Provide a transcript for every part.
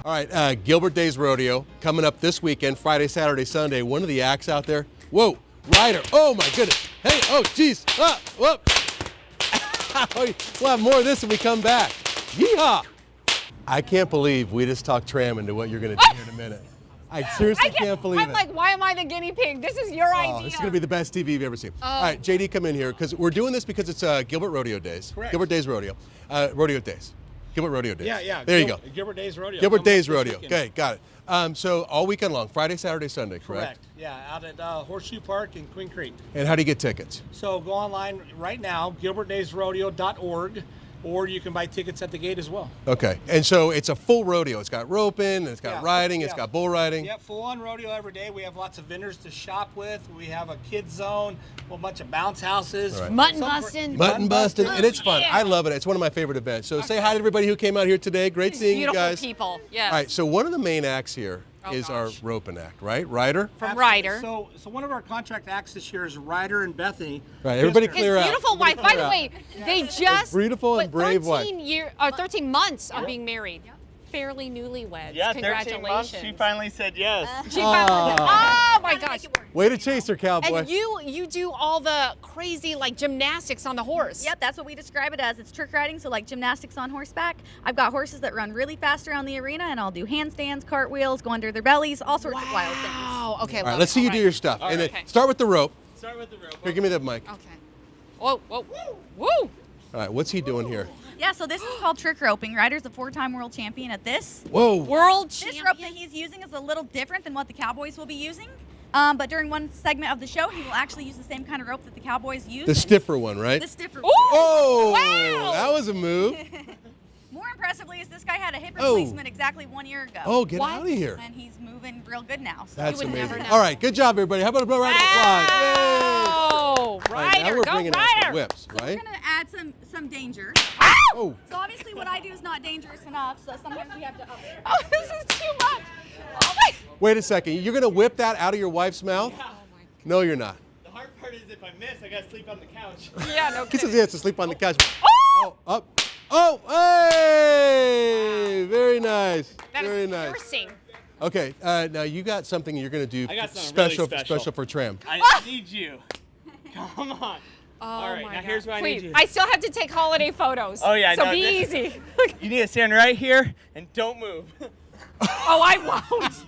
All right, Gilbert Days Rodeo coming up this weekend, Friday, Saturday, Sunday. One of the acts out there. Whoa, rider. Oh, my goodness. Hey, oh, geez. Ah, whoop. We'll have more of this when we come back. Yeehaw. I can't believe we just talked Tram into what you're going to do here in a minute. I seriously can't believe it. I'm like, why am I the guiney pig? This is your idea. This is going to be the best TV you've ever seen. All right, JD, come in here, because we're doing this because it's Gilbert Rodeo Days. Correct. Gilbert Days Rodeo. Rodeo Days. Gilbert Rodeo Days. Yeah. There you go. Gilbert Days Rodeo. Gilbert Days Rodeo. Okay, got it. So all weekend long, Friday, Saturday, Sunday, correct? Correct. Yeah, out at Horseshoe Park in Queen Creek. And how do you get tickets? So go online right now, gilbertdaysrodeo.org, or you can buy tickets at the gate as well. Okay, and so it's a full rodeo. It's got roping, it's got riding, it's got bull riding. Yeah, full-on rodeo every day. We have lots of vendors to shop with. We have a kids zone, a bunch of bounce houses. Right. Mutton busting. Mutton busting, and it's fun. Yeah. I love it. It's one of my favorite events. So say hi to everybody who came out here today. Great seeing you guys. Beautiful people, yes. All right, so one of the main acts here is our roping act, right? Ryder? From Ryder. So one of our contract acts this year is Ryder and Bethany. Right, everybody His clear out. His beautiful wife. By the way, they just beautiful and brave wife. 13 months of being married. Fairly newlyweds. Yeah, congratulations. 13 months, she finally said yes. She finally, oh my gosh. Way to chase her, cowboy. And you do all the crazy like gymnastics on the horse. Yep, that's what we describe it as. It's trick riding, so like gymnastics on horseback. I've got horses that run really fast around the arena, and I'll do handstands, cartwheels, go under their bellies, all sorts of wild things. Wow. Okay. All right, let's see you do your stuff. And then start with the rope. Start with the rope. Here, give me that mic. Okay. Whoa, whoa, woo! All right, what's he doing here? Yeah, so this is called trick roping. Ryder's a 4-time world champion at this. Whoa. World This champion. rope that he's using is a little different than what the Cowboys will be using. But during one segment of the show, he will actually use the same kind of rope that the Cowboys use. The stiffer one, right? The stiffer Ooh! one. Oh, Wow. that was a move. More impressively is this guy had a hip Oh. replacement exactly 1 year ago. Oh, get What? out of here. And he's moving real good now. So That's would never amazing. know. All right, good job, everybody. How about a round of applause? Yay! Oh, All right, now Ryder, we're go bringing out Ryder. the whips, we're right? going to add some danger. Oh, So obviously what I do is not dangerous enough, so sometimes we have to up it. Oh, this is too much. Oh my. wait a second. You're going to whip that out of your wife's mouth? No, you're not. The hard part is if I miss, I gotta sleep on the couch. Yeah, no He kidding. says he has to sleep on the couch. Oh, up. Oh, hey! Very nice. That is Very nice. piercing. Okay, now you got something you're going to do I got something really special. for Tram. I need you. Come on. Oh All right, my now God. here's what I Please, need you. I still have to take holiday photos. Oh, yeah, So no, be this- easy. You need to stand right here and don't move. Oh, I won't.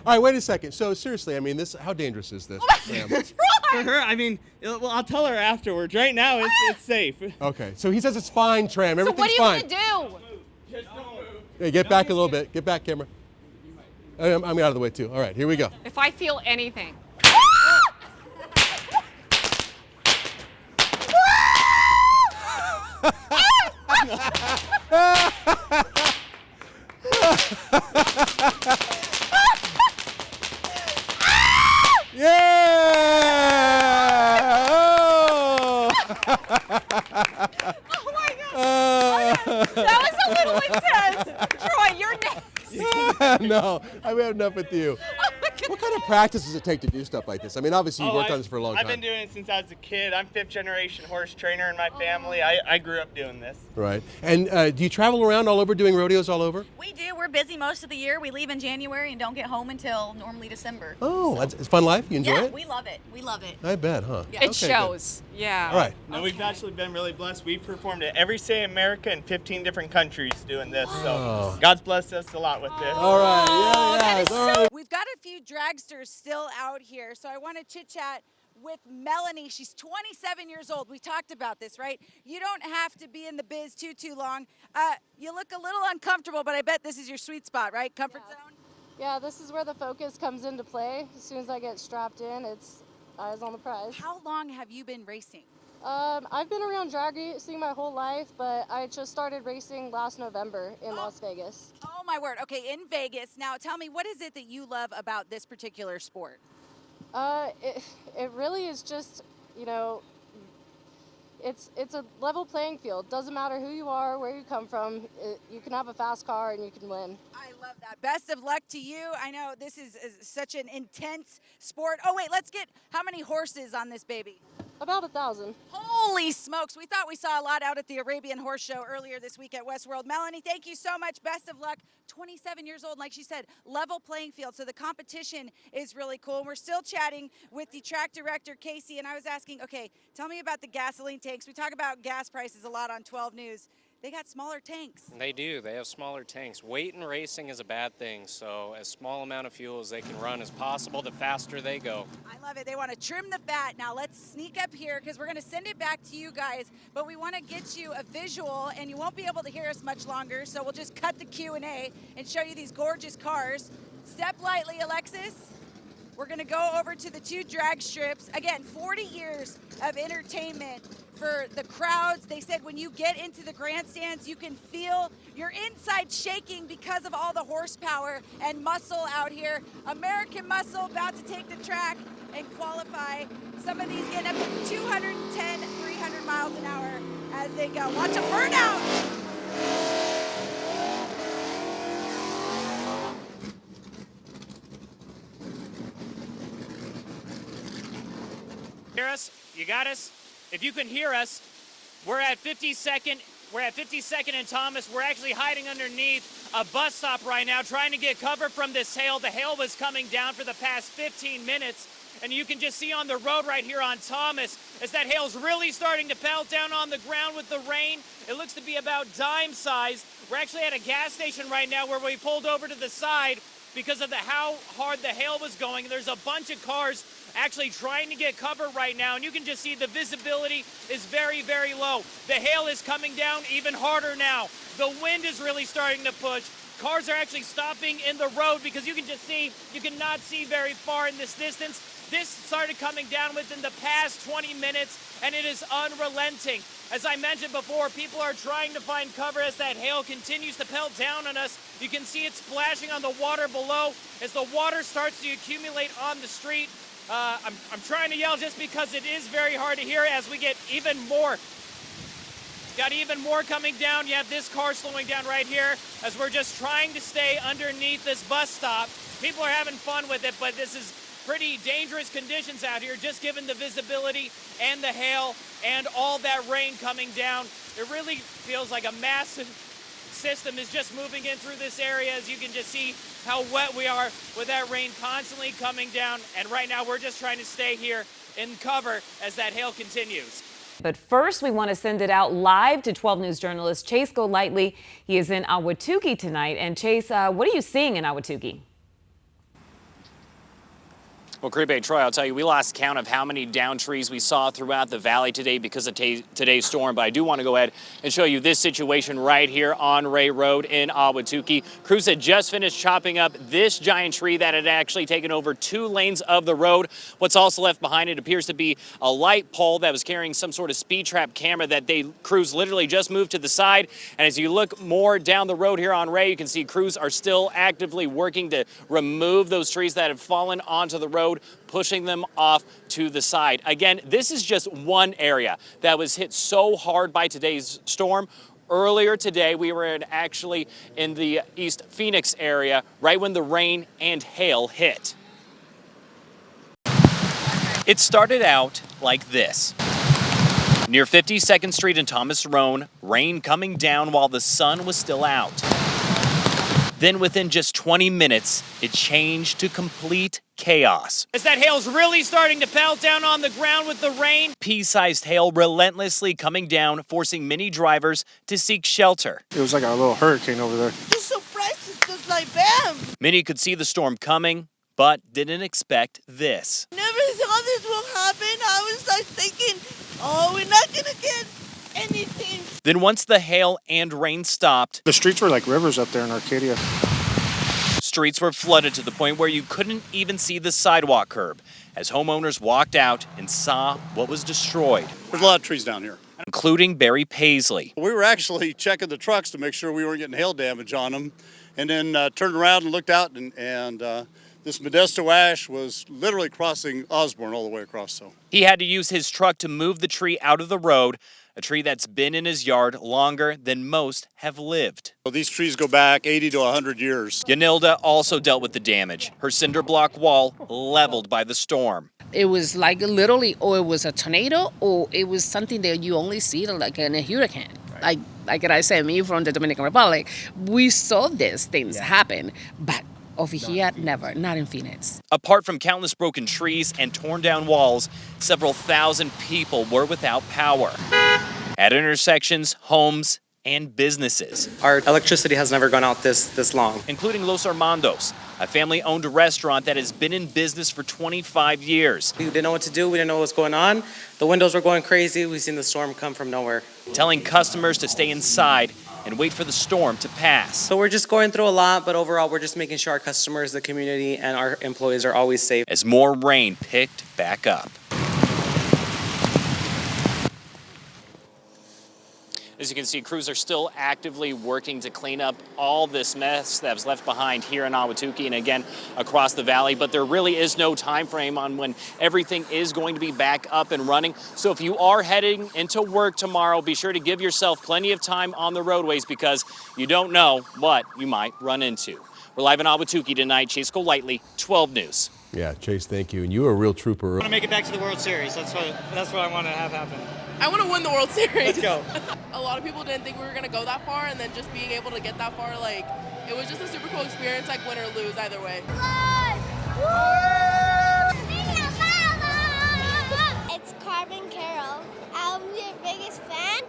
All right, wait a second. So seriously, I mean, how dangerous is this? Tram? For her, I mean, well, I'll tell her afterwards. Right now, it's safe. Okay, so he says it's fine, Tram. So Everything's what are you fine. going to do? Just don't move. Hey, get back a little bit. Get back, camera. I'm out of the way, too. All right, here we go. If I feel anything. Yeah! Oh! Oh my God. That was a little intense. Troy, you're next. No, I've had enough with you. Oh my God. What kind of practice does it take to do stuff like this? I mean, obviously you've worked on this for a long time. I've been doing it since I was a kid. I'm 5th generation horse trainer in my family. I grew up doing this. Right. And do you travel around all over doing rodeos all over? We do. We're busy most of the year. We leave in January and don't get home until normally December. Oh, it's a fun life. You enjoy Yeah, it? we love it. We love it. I bet, huh? Yeah. It Okay, shows. Yeah. All right. No, we've actually been really blessed. We've performed at every state in America in 15 different countries doing this. So God's blessed us a lot with this. All right. Yeah, that is all right. We've got a few dragsters still out here, so I want to chit chat with Melanie. She's 27 years old. We talked about this, right? You don't have to be in the biz too long. You look a little uncomfortable, but I bet this is your sweet spot, right? Comfort zone? Yeah, this is where the focus comes into play. As soon as I get strapped in, it's eyes on the prize. How long have you been racing? I've been around drag racing my whole life, but I just started racing last November in Las Vegas. Oh my word. Okay, in Vegas. Now tell me, what is it that you love about this particular sport? It really is just, you know, it's a level playing field. Doesn't matter who you are, where you come from. You can have a fast car and you can win. I love that. Best of luck to you. I know this is such an intense sport. Oh wait, let's get how many horses on this baby? About 1,000. Holy smokes. We thought we saw a lot out at the Arabian Horse Show earlier this week at Westworld. Melanie, thank you so much. Best of luck. 27 years old, like she said, level playing field. So the competition is really cool. And we're still chatting with the track director, Casey, and I was asking, okay, tell me about the gasoline tanks. We talk about gas prices a lot on 12 News. They got smaller tanks. They do. They have smaller tanks. Weight in racing is a bad thing, so as small amount of fuel as they can run as possible, the faster they go. I love it. They want to trim the fat. Now let's sneak up here because we're going to send it back to you guys, but we want to get you a visual, and you won't be able to hear us much longer, so we'll just cut the Q&A and show you these gorgeous cars. Step lightly, Alexis. We're going to go over to the two drag strips. Again, 40 years of entertainment for the crowds. They said when you get into the grandstands, you can feel your inside shaking because of all the horsepower and muscle out here. American muscle about to take the track and qualify. Some of these getting up to 210, 300 miles an hour as they go. Watch them burn out. Hear us? You got us? If you can hear us, we're at 52nd. We're at 52nd and Thomas. We're actually hiding underneath a bus stop right now, trying to get cover from this hail. The hail was coming down for the past 15 minutes, and you can just see on the road right here on Thomas as that hail's really starting to pelt down on the ground with the rain. It looks to be about dime sized. We're actually at a gas station right now where we pulled over to the side because of how hard the hail was going. There's a bunch of cars actually trying to get cover right now, and you can just see the visibility is very, very low. The hail is coming down even harder now. The wind is really starting to push. Cars are actually stopping in the road because you can just see, you cannot see very far in this distance. This started coming down within the past 20 minutes, and it is unrelenting. As I mentioned before, people are trying to find cover as that hail continues to pelt down on us. You can see it splashing on the water below as the water starts to accumulate on the street. I'm trying to yell just because it is very hard to hear as we get even more. Got even more coming down. You have this car slowing down right here as we're just trying to stay underneath this bus stop. People are having fun with it, but this is pretty dangerous conditions out here, just given the visibility and the hail and all that rain coming down. It really feels like a massive system is just moving in through this area, as you can just see how wet we are with that rain constantly coming down. And right now we're just trying to stay here in cover as that hail continues. But first, we want to send it out live to 12 News journalist Chase Golightly. He is in Ahwatukee tonight. And Chase, what are you seeing in Ahwatukee? Well, Creepy Troy, I'll tell you, we lost count of how many downed trees we saw throughout the valley today because of today's storm. But I do want to go ahead and show you this situation right here on Ray Road in Ahwatukee. Crews had just finished chopping up this giant tree that had actually taken over 2 lanes of the road. What's also left behind it appears to be a light pole that was carrying some sort of speed trap camera that crews literally just moved to the side. And as you look more down the road here on Ray, you can see crews are still actively working to remove those trees that have fallen onto the road, pushing them off to the side. Again, this is just one area that was hit so hard by today's storm. Earlier today, we were actually in the East Phoenix area right when the rain and hail hit. It started out like this. Near 52nd Street and Thomas Roan, rain coming down while the sun was still out. Then within just 20 minutes, it changed to complete chaos. As that hail's really starting to pelt down on the ground with the rain. Pea-sized hail relentlessly coming down, forcing many drivers to seek shelter. It was like a little hurricane over there. Just surprised, it's just like bam! Many could see the storm coming, but didn't expect this. Never thought this will happen. I was like thinking, oh, we're not gonna get anything. Then once the hail and rain stopped, the streets were like rivers up there in Arcadia. Streets were flooded to the point where you couldn't even see the sidewalk curb as homeowners walked out and saw what was destroyed. There's a lot of trees down here, including Barry Paisley. We were actually checking the trucks to make sure we weren't getting hail damage on them, and then turned around and looked out, and this Modesto ash was literally crossing Osborne all the way across. So he had to use his truck to move the tree out of the road, a tree that's been in his yard longer than most have lived. Well, these trees go back 80 to 100 years. Yanilda also dealt with the damage, her cinder block wall leveled by the storm. It was like literally, or it was a tornado, or it was something that you only see like in a hurricane. Like I said, me from the Dominican Republic, we saw these things happen, but over here, never, not in Phoenix. Apart from countless broken trees and torn down walls, several thousand people were without power at intersections, homes, and businesses. Our electricity has never gone out this long. Including Los Armandos, a family-owned restaurant that has been in business for 25 years. We didn't know what to do. We didn't know what was going on. The windows were going crazy. We seen the storm come from nowhere. Telling customers to stay inside and wait for the storm to pass. So we're just going through a lot, but overall we're just making sure our customers, the community, and our employees are always safe. As more rain picked back up. As you can see, crews are still actively working to clean up all this mess that was left behind here in Ahwatukee and again across the valley, but there really is no time frame on when everything is going to be back up and running. So if you are heading into work tomorrow, be sure to give yourself plenty of time on the roadways because you don't know what you might run into. We're live in Ahwatukee tonight. Chase Golightly, 12 News. Yeah, Chase, thank you. And you are a real trooper. I want to make it back to the World Series. That's what I want to have happen. I want to win the World Series. Let's go. A lot of people didn't think we were going to go that far, and then just being able to get that far, like, it was just a super cool experience, like win or lose either way. It's Carbon Carroll. I'm your biggest fan,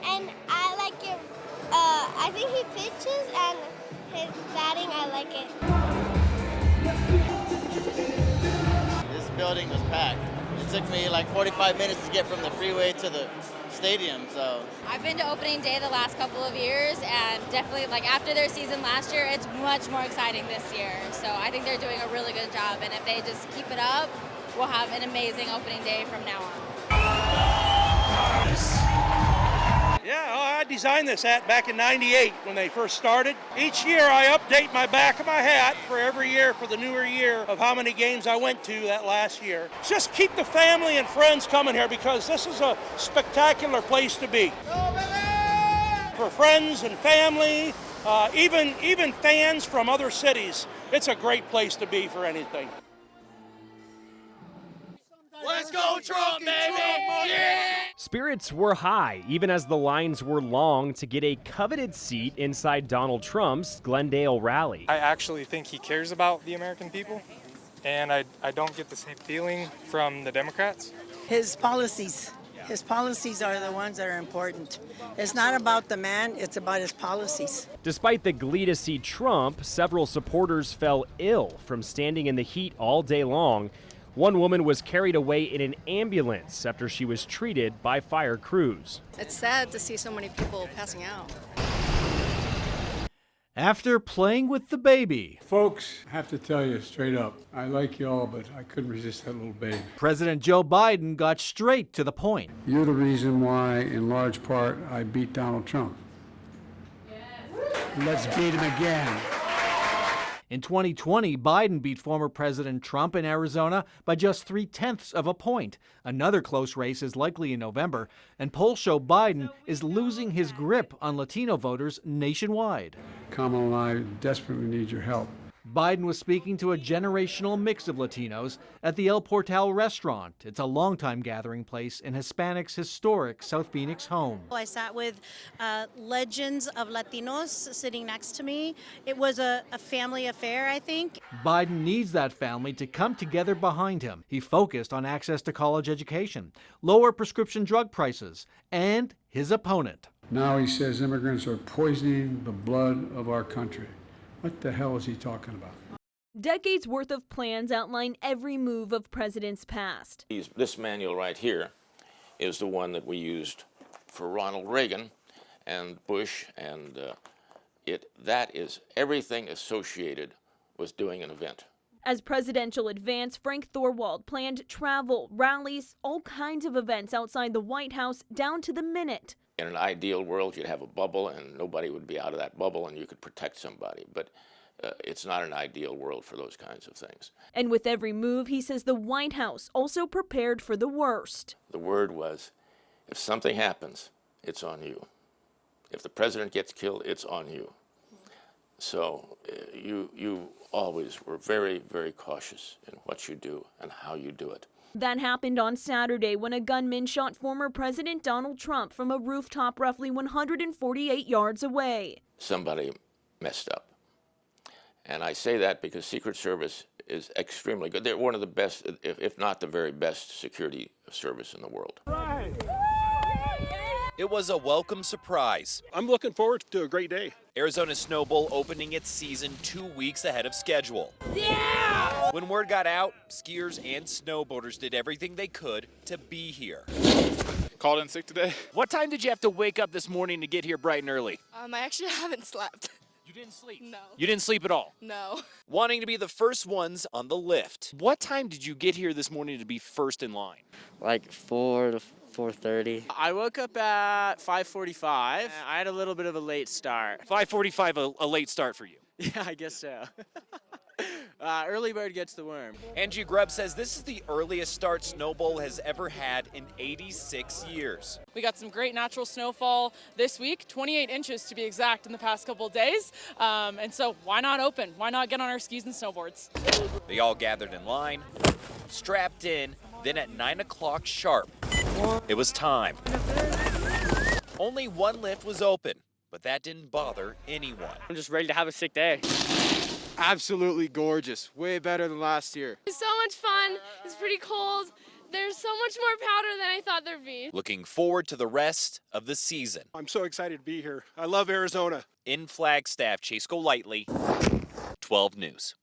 and I like your, I think he pitches, and his batting, I like it. This building was packed. It took me like 45 minutes to get from the freeway to the stadium, so. I've been to opening day the last couple of years, and definitely, like, after their season last year, it's much more exciting this year. So I think they're doing a really good job, and if they just keep it up, we'll have an amazing opening day from now on. Yeah, I designed this hat back in '98 when they first started. Each year I update my back of my hat for every year for the newer year of how many games I went to that last year. Just keep the family and friends coming here because this is a spectacular place to be. For friends and family, even fans from other cities, it's a great place to be for anything. Let's go Trump, baby! Yeah! Spirits were high, even as the lines were long to get a coveted seat inside Donald Trump's Glendale rally. I actually think he cares about the American people, and I don't get the same feeling from the Democrats. His policies are the ones that are important. It's not about the man, it's about his policies. Despite the glee to see Trump, several supporters fell ill from standing in the heat all day long. One woman was carried away in an ambulance after she was treated by fire crews. It's sad to see so many people passing out. After playing with the baby. Folks, I have to tell you straight up, I like y'all, but I couldn't resist that little baby. President Joe Biden got straight to the point. You're the reason why, in large part, I beat Donald Trump. Let's beat him again. In 2020, Biden beat former President Trump in Arizona by just 0.3 of a point. Another close race is likely in November, and polls show Biden is losing his grip on Latino voters nationwide. Kamala and I desperately need your help. Biden was speaking to a generational mix of Latinos at the El Portal restaurant. It's a longtime gathering place in Hispanics' historic South Phoenix home. I sat with legends of Latinos sitting next to me. It was a family affair, I think. Biden needs that family to come together behind him. He focused on access to college education, lower prescription drug prices, and his opponent. Now he says immigrants are poisoning the blood of our country. What the hell is he talking about? Decades worth of plans outline every move of presidents past. This manual right here is the one that we used for Ronald Reagan and Bush, and that is everything associated with doing an event. As presidential advance, Frank Thorwald planned travel, rallies, all kinds of events outside the White House down to the minute. In an ideal world, you'd have a bubble and nobody would be out of that bubble and you could protect somebody. But it's not an ideal world for those kinds of things. And with every move, he says the White House also prepared for the worst. The word was, if something happens, it's on you. If the president gets killed, it's on you. So you always were very, very cautious in what you do and how you do it. That happened on Saturday when a gunman shot former President Donald Trump from a rooftop roughly 148 yards away. Somebody messed up. And I say that because Secret Service is extremely good. They're one of the best, if not the very best, security service in the world. It was a welcome surprise. I'm looking forward to a great day. Arizona Snow Bowl opening its season 2 weeks ahead of schedule. Yeah! When word got out, skiers and snowboarders did everything they could to be here. Called in sick today. What time did you have to wake up this morning to get here bright and early? I actually haven't slept. You didn't sleep? No. You didn't sleep at all? No. Wanting to be the first ones on the lift. What time did you get here this morning to be first in line? Like 4 to 4:30. I woke up at 5:45. I had a little bit of a late start. 5:45, a late start for you. Yeah, I guess so. Early bird gets the worm. Angie Grubb says this is the earliest start Snow Bowl has ever had in 86 years. We got some great natural snowfall this week, 28 inches to be exact in the past couple of days. And so why not open? Why not get on our skis and snowboards? They all gathered in line, strapped in, then at 9 o'clock sharp, it was time. Only one lift was open, but that didn't bother anyone. I'm just ready to have a sick day. Absolutely gorgeous. Way better than last year. It's so much fun. It's pretty cold. There's so much more powder than I thought there'd be. Looking forward to the rest of the season. I'm so excited to be here. I love Arizona. In Flagstaff, Chase Golightly, 12 News.